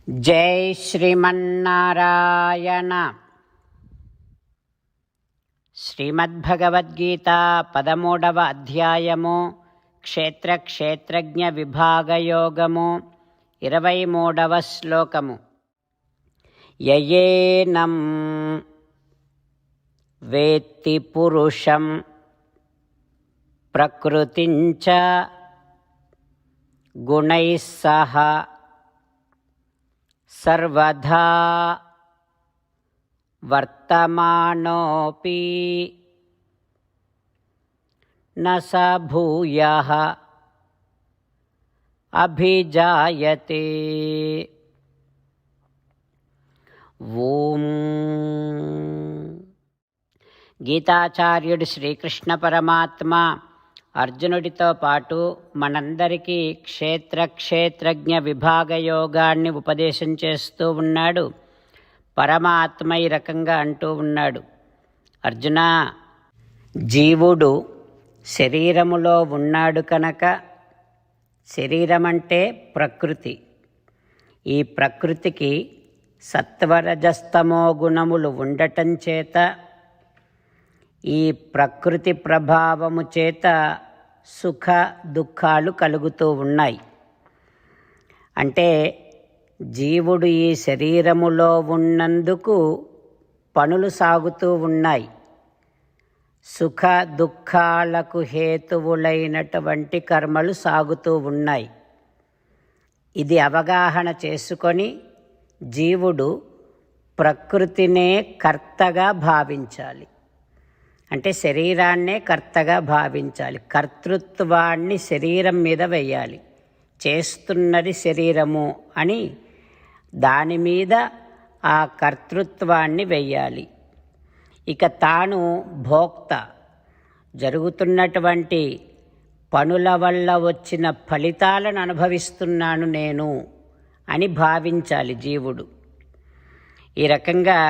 జై శ్రీమన్నారాయణ. శ్రీమద్భగవద్గీత 13వ అధ్యాయము క్షేత్రజ్ఞ విభాగయోగము 23వ శ్లోకము. యయేనం వేత్తి పురుషం ప్రకృతించ గుణైః సహ సర్వదా వర్తమానోపి న స భూయః అభిజాయతే. ఓం. గీతాచార్యుడు శ్రీకృష్ణ పరమాత్మ అర్జునుడితో పాటు మనందరికీ క్షేత్రజ్ఞ విభాగ యోగాన్ని ఉపదేశం చేస్తూ ఉన్నాడు. పరమాత్మ ఈ రకంగా అంటూ ఉన్నాడు, అర్జున, జీవుడు శరీరములో ఉన్నాడు కనుక, శరీరం అంటే ప్రకృతి, ఈ ప్రకృతికి సత్వరజస్తమో గుణములు ఉండటం చేత ఈ ప్రకృతి ప్రభావము చేత సుఖ దుఃఖాలు కలుగుతూ ఉన్నాయి. అంటే జీవుడు ఈ శరీరములో ఉన్నందుకు పనులు సాగుతూ ఉన్నాయి. సుఖ దుఃఖాలకు హేతువులైనటువంటి కర్మలు సాగుతూ ఉన్నాయి. ఇది అవగాహన చేసుకొని జీవుడు ప్రకృతినే కర్తగా భావించాలి. అంటే శరీరాన్నే కర్తగా భావించాలి. కర్తృత్వాన్ని శరీరం మీద వేయాలి. చేస్తున్నది శరీరము అని దాని మీద ఆ కర్తృత్వాన్ని వెయ్యాలి. ఇక తాను భోక్త, జరుగుతున్నటువంటి పనుల వల్ల వచ్చిన ఫలితాలను అనుభవిస్తున్నాను నేను అని భావించాలి జీవుడు. ఈ రకంగా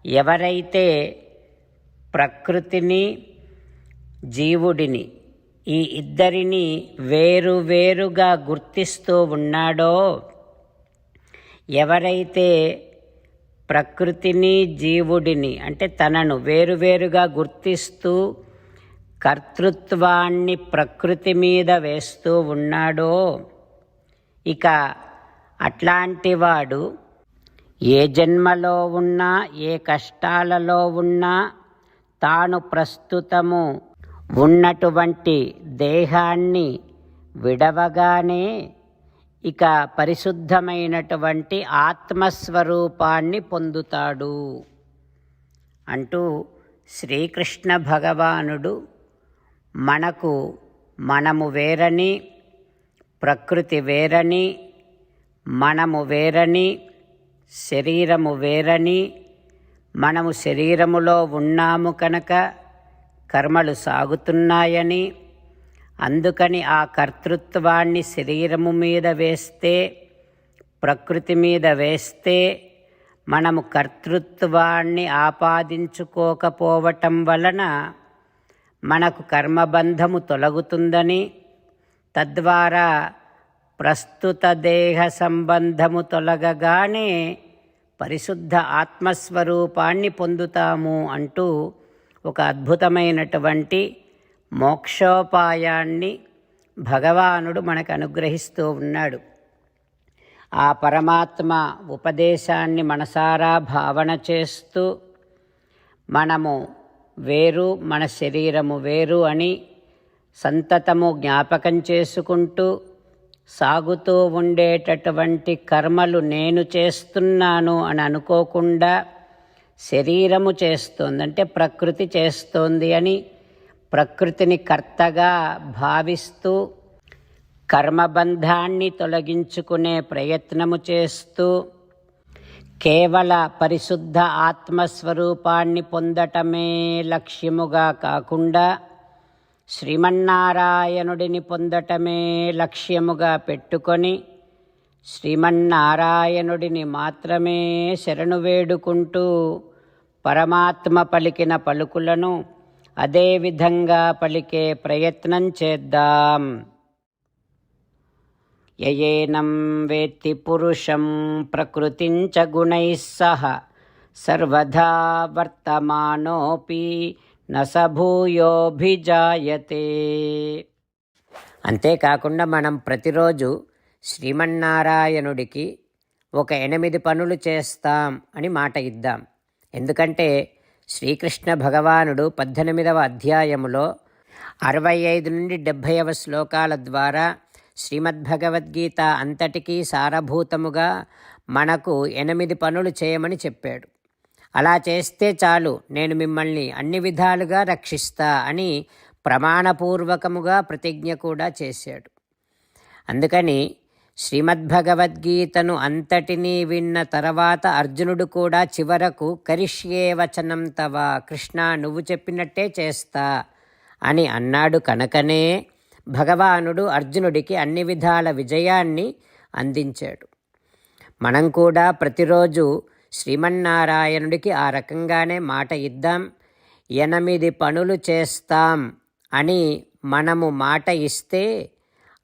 ఎవరైతే ప్రకృతిని జీవుడిని ఈ ఇద్దరిని వేరువేరుగా గుర్తిస్తూ ఉన్నాడో, ఎవరైతే ప్రకృతిని జీవుడిని అంటే తనను వేరువేరుగా గుర్తిస్తూ కర్తృత్వాన్ని ప్రకృతి మీద వేస్తూ ఉన్నాడో, ఇక అట్లాంటి వాడు ఏ జన్మలో ఉన్నా ఏ కష్టాలలో ఉన్నా తాను ప్రస్తుతము ఉన్నటువంటి దేహాన్ని విడవగానే ఇక పరిశుద్ధమైనటువంటి ఆత్మస్వరూపాన్ని పొందుతాడు అంటూ శ్రీకృష్ణ భగవానుడు మనము వేరని, ప్రకృతి వేరని, మనము వేరని, శరీరము వేరని, మనము శరీరములో ఉన్నాము కనుక కర్మలు సాగుతున్నాయని, అందుకని ఆ కర్తృత్వాన్ని శరీరము మీద వేస్తే, ప్రకృతి మీద వేస్తే మనము కర్తృత్వాన్ని ఆపాదించుకోకపోవటం వలన మనకు కర్మబంధము తొలగుతుందని, తద్వారా ప్రస్తుత దేహ సంబంధము తొలగగానే పరిశుద్ధ ఆత్మస్వరూపాన్ని పొందుతాము అంటూ ఒక అద్భుతమైనటువంటి మోక్షోపాయాన్ని భగవానుడు మనకు అనుగ్రహిస్తూ ఉన్నాడు. ఆ పరమాత్మ ఉపదేశాన్ని మనసారా భావన చేస్తూ మనము వేరు, మన శరీరము వేరు అని సంతతము జ్ఞాపకం చేసుకుంటూ సాగుతూ ఉండేటటువంటి కర్మలు నేను చేస్తున్నాను అని అనుకోకుండా శరీరము చేస్తోంది, అంటే ప్రకృతి చేస్తోంది అని ప్రకృతిని కర్తగా భావిస్తూ కర్మబంధాన్ని తొలగించుకునే ప్రయత్నము చేస్తూ కేవల పరిశుద్ధ ఆత్మస్వరూపాన్ని పొందటమే లక్ష్యముగా కాకుండా శ్రీమన్నారాయణుడిని పొందటమే లక్ష్యముగా పెట్టుకొని శ్రీమన్నారాయణుడిని మాత్రమే శరణు వేడుకుంటూ పరమాత్మ పలికిన పలుకులను అదేవిధంగా పలికే ప్రయత్నం చేద్దాం. యయేనం వేత్తి పురుషం ప్రకృతిం చ గుణైః సహ సర్వదా వర్తమానోపి న స భూయోభిజాయతే. అంతేకాకుండా మనం ప్రతిరోజు శ్రీమన్నారాయణుడికి ఒక 8 పనులు చేస్తాం అని మాట ఇద్దాం. ఎందుకంటే శ్రీకృష్ణ భగవానుడు 18వ అధ్యాయములో 65 నుండి 70వ శ్లోకాల ద్వారా శ్రీమద్భగవద్గీత అంతటికీ సారభూతముగా మనకు 8 పనులు చేయమని చెప్పాడు. అలా చేస్తే చాలు, నేను మిమ్మల్ని అన్ని విధాలుగా రక్షిస్తా అని ప్రమాణపూర్వకముగా ప్రతిజ్ఞ కూడా చేశాడు. అందుకని శ్రీమద్భగవద్గీతను అంతటినీ విన్న తర్వాత అర్జునుడు కూడా చివరకు కరిష్యే వచనం తవ, కృష్ణ నువ్వు చెప్పినట్టే చేస్తా అని అన్నాడు. కనుకనే భగవానుడు అర్జునుడికి అన్ని విధాల విజయాన్ని అందించాడు. మనం కూడా ప్రతిరోజు శ్రీమన్నారాయణుడికి ఆ రకంగానే మాట ఇద్దాం. 8 పనులు చేస్తాం అని మనము మాట ఇస్తే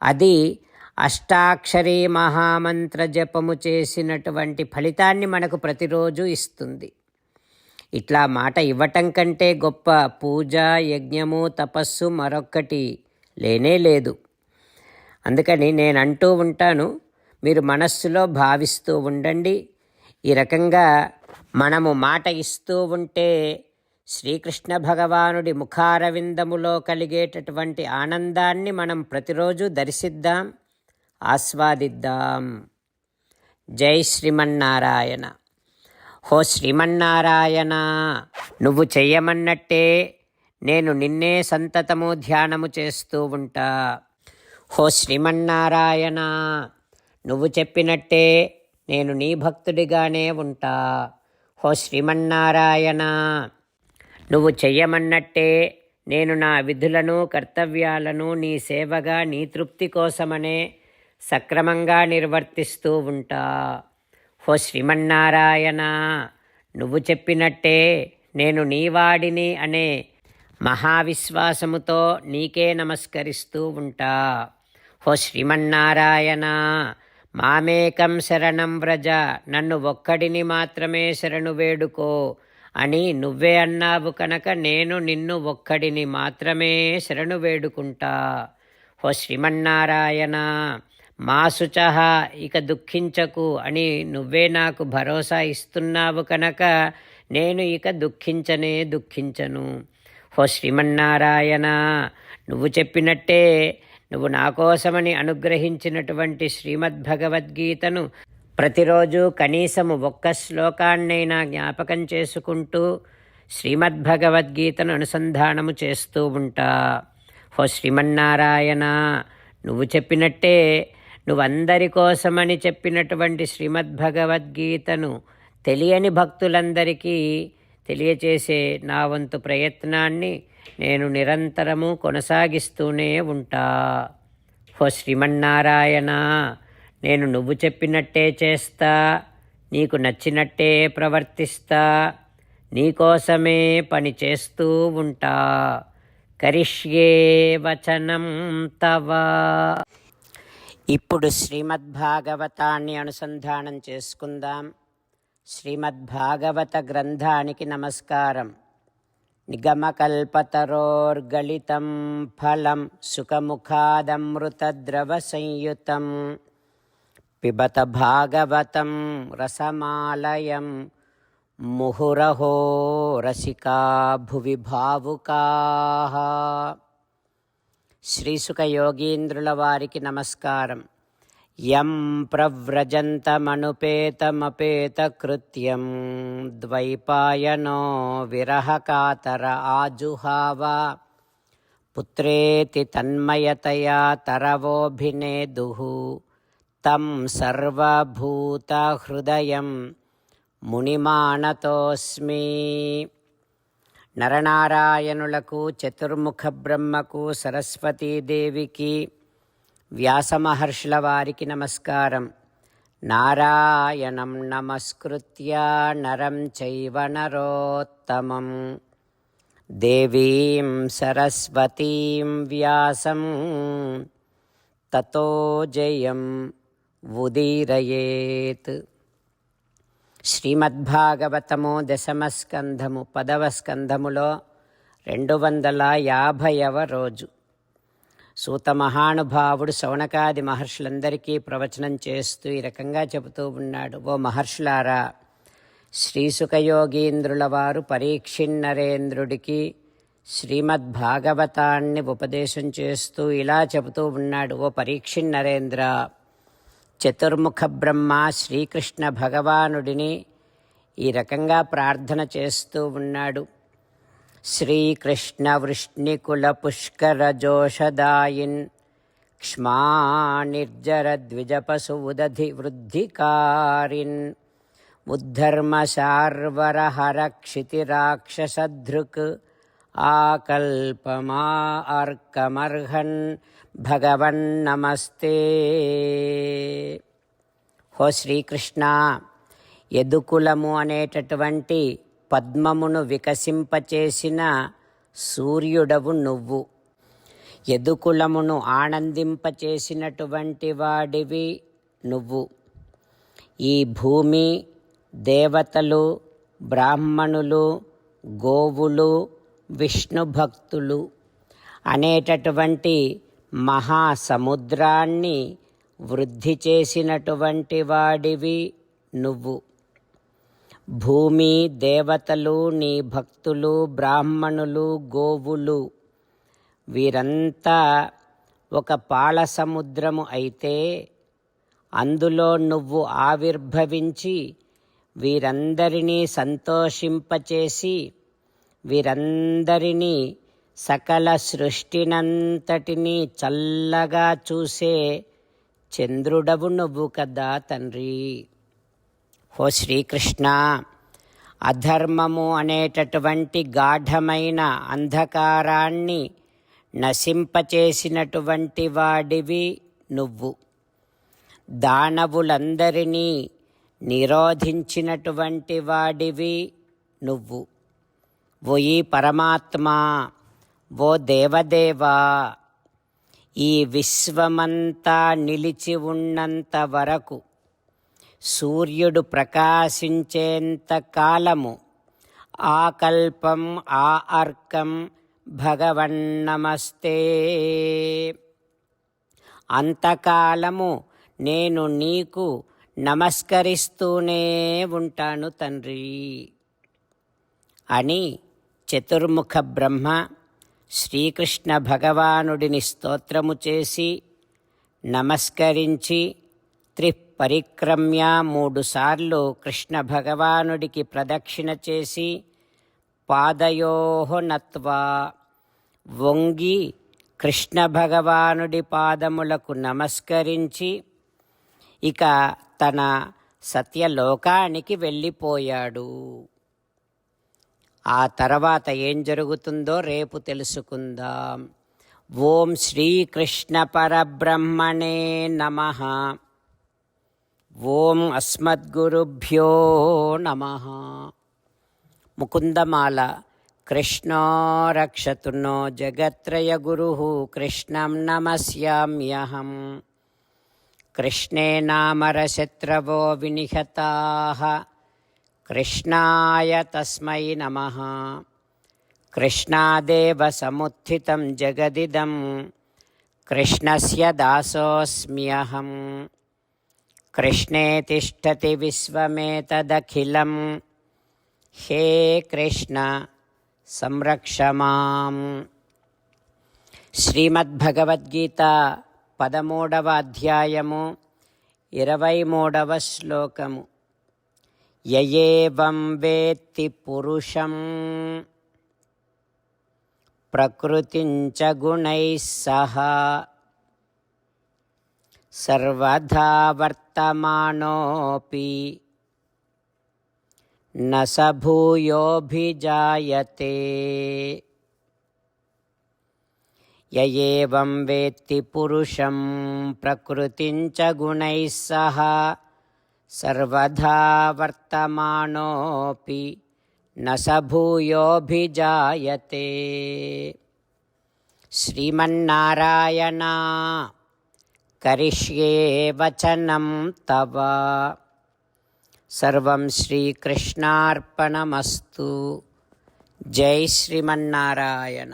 అది అష్టాక్షరీ మహామంత్ర జపము చేసినటువంటి ఫలితాన్ని మనకు ప్రతిరోజు ఇస్తుంది. ఇట్లా మాట ఇవ్వటం కంటే గొప్ప పూజ, యజ్ఞము, తపస్సు మరొక్కటి లేనే లేదు. అందుకని నేను అంటూ ఉంటాను, మీరు మనస్సులో భావిస్తూ ఉండండి. ఈ రకంగా మనము మాట ఇస్తూ ఉంటే శ్రీకృష్ణ భగవానుడి ముఖారవిందములో కలిగేటటువంటి ఆనందాన్ని మనం ప్రతిరోజు దర్శిద్దాం, ఆస్వాదిద్దాం. జై శ్రీమన్నారాయణ. హో శ్రీమన్నారాయణ, నువ్వు చెయ్యమన్నట్టే నేను నిన్నే సంతతము ధ్యానము చేస్తూ ఉంటా. హో శ్రీమన్నారాయణ, నువ్వు చెప్పినట్టే నేను నీ భక్తుడిగానే ఉంటా. హో శ్రీమన్నారాయణ, నువ్వు చెయ్యమన్నట్టే నేను నా విధులను, కర్తవ్యాలను నీ సేవగా, నీ తృప్తి కోసమనే సక్రమంగా నిర్వర్తిస్తూ ఉంటా. హో శ్రీమన్నారాయణ, నువ్వు చెప్పినట్టే నేను నీవాడిని అనే మహావిశ్వాసముతో నీకే నమస్కరిస్తూ ఉంటా. హో శ్రీమన్నారాయణ, మామేకం శరణం వ్రజ, నన్ను ఒక్కడిని మాత్రమే శరణు వేడుకో అని నువ్వే అన్నావు కనుక నేను నిన్ను ఒక్కడిని మాత్రమే శరణు వేడుకుంటా. హో శ్రీమన్నారాయణ, మా శుచః, ఇక దుఃఖించకు అని నువ్వే నాకు భరోసా ఇస్తున్నావు కనుక నేను ఇక దుఃఖించను. హో శ్రీమన్నారాయణ, నువ్వు చెప్పినట్టే నువ్వు నా కోసమని అనుగ్రహించినటువంటి శ్రీమద్భగవద్గీతను ప్రతిరోజు కనీసము 1 శ్లోకాన్నైనా జ్ఞాపకం చేసుకుంటూ శ్రీమద్భగవద్గీతను అనుసంధానము చేస్తూ ఉంటా. హో శ్రీమన్నారాయణ, నువ్వు చెప్పినట్టే నువ్వందరి కోసమని చెప్పినటువంటి శ్రీమద్భగవద్గీతను తెలియని భక్తులందరికీ తెలియచేసే నా వంతు ప్రయత్నాన్ని నేను నిరంతరము కొనసాగిస్తూనే ఉంటా. హో శ్రీమన్నారాయణ, నేను నువ్వు చెప్పినట్టే చేస్తా, నీకు నచ్చినట్టే ప్రవర్తిస్తా, నీకోసమే పని చేస్తూ ఉంటా. కరిష్యే వచనం తవ. ఇప్పుడు శ్రీమద్భాగవతాన్ని అనుసంధానం చేసుకుందాం. శ్రీమద్భాగవత గ్రంథానికి నమస్కారం. నిగమకల్పతరోర్గళితం ఫలం సుఖముఖాదమృతద్రవ సంయుతం పిబత భాగవతం రసమాలయం ముహురహో రసికా భువి భావుకాః. శ్రీసుఖ యోగీంద్రుల వారికి నమస్కారం. యం ప్రవ్రజంతమనుపేతమపేతకృత్యం ద్వైపాయనో విరహకాతర ఆజుహావ పుత్రేతి తన్మయతయా తరవోభినేదుః తం సర్వభూతహృదయం మునిమానతోస్మి. నరనారాయణులకు, చతుర్ముఖ బ్రహ్మకు, సరస్వతీదేవికి, వ్యాసమహర్షుల వారికి నమస్కారం. నారాయణం నమస్కృత్య నరం చైవ నరోత్తమం దేవీం సరస్వతీం వ్యాసం తతో జయం ఉదీరయేత్. శ్రీమద్భాగవతము 10వ స్కంధము 10వ స్కంధములో 250వ రోజు. సూత మహానుభావుడు శౌనకాది మహర్షులందరికీ ప్రవచనం చేస్తూ ఈ రకంగా చెబుతూ ఉన్నాడు. ఓ మహర్షులారా, శ్రీసుఖయోగీంద్రుల వారు పరీక్షిన్నరేంద్రుడికి శ్రీమద్భాగవతాన్ని ఉపదేశం చేస్తూ ఇలా చెబుతూ ఉన్నాడు. ఓ పరీక్షిన్నరేంద్ర, చతుర్ముఖ బ్రహ్మ శ్రీకృష్ణ భగవానుడిని ఈ రకంగా ప్రార్థన చేస్తూ ఉన్నాడు. శ్రీకృష్ణ వృష్ణికుల పుష్కర జోషదాయిన్ క్ష్మా నిర్జర ద్విజపశు ఉదధి వృద్ధికారిన్ ఉద్ధర్మ శార్వర హర క్షితిరాక్షసధృక్ ఆకల్పమా అర్కమర్హన్ భగవన్ నమస్తే. హో శ్రీకృష్ణ, యదుకులము అనేటటువంటి పద్మమును వికసింపచేసిన సూర్యుడవు నువ్వు. యదుకులమును ఆనందింపచేసినటువంటి వాడివి నువ్వు. ఈ భూమి, దేవతలు, బ్రాహ్మణులు, గోవులు, విష్ణు భక్తులు అనేటటువంటి మహాసముద్రాన్ని వృద్ధి చేసినటువంటి వాడివి నువ్వు. భూమి, దేవతలు, నీ భక్తులు, బ్రాహ్మణులు, గోవులు వీరంతా ఒక పాల సముద్రము అయితే అందులో నువ్వు ఆవిర్భవించి వీరందరినీ సంతోషింపచేసి వీరందరినీ సకల సృష్టినంతటినీ చల్లగా చూసే చంద్రుడవు నువ్వు కదా తండ్రి. ఓ శ్రీకృష్ణ, అధర్మము అనేటటువంటి గాఢమైన అంధకారాన్ని నశింపచేసినటువంటి వాడివి నువ్వు. దానవులందరినీ నిరోధించినటువంటి వాడివి నువ్వు. ఓ ఈ పరమాత్మా, ఓ దేవదేవా, ఈ విశ్వమంతా నిలిచి ఉన్నంత వరకు, సూర్యుడు ప్రకాశించేంత కాలము ఆకల్పం ఆ అర్కం భగవన్నమస్తే. అంతకాలము నేను నీకు నమస్కరిస్తూనే ఉంటాను తండ్రి అని చతుర్ముఖ బ్రహ్మ శ్రీకృష్ణ భగవానుడిని స్తోత్రము చేసి నమస్కరించి త్రిపరిక్రమ్య 3 సార్లు కృష్ణ భగవానుడికి ప్రదక్షిణ చేసి పాదయోః నత్వా వంగి కృష్ణ భగవానుడి పాదములకు నమస్కరించి ఇక తన సత్యలోకానికి వెళ్ళిపోయాడు. ఆ తర్వాత ఏం జరుగుతుందో రేపు తెలుసుకుందాం. ఓం శ్రీకృష్ణ పరబ్రహ్మణే నమః. ఓం అస్మద్గురుభ్యో నమః. ముకుందమాల. కృష్ణో రక్షతు నో జగత్రయ గురుః కృష్ణం నమస్యామ్యహం. కృష్ణే నామరశత్రవో వినిహతాః కృష్ణాయ తస్మై నమః. కృష్ణాదేవ సముత్థితం జగదిదం కృష్ణస్య దాసోऽస్మ్యహం. కృష్ణే తిష్టతి విశ్వమేతదఖిలం. హే కృష్ణ సంరక్ష మాం. శ్రీమద్భగవద్గీత 13వ అధ్యాయము 23వ శ్లోకము. యయేవం వేత్తి పురుషం ప్రకృతిం చ గుణైః సహ సర్వదా వర్తమానోऽపి న స భూయోభిజాయతే. యయేవం వేత్తి పురుషం ప్రకృతిం చ గుణైః సహ సర్వదా వర్తమానోऽపి న స భూయోభిజాయతే. శ్రీమన్నారాయణ, కరిష్యే వచనం తవ. సర్వం శ్రీకృష్ణార్పణమస్తు. జై శ్రీమన్నారాయణ.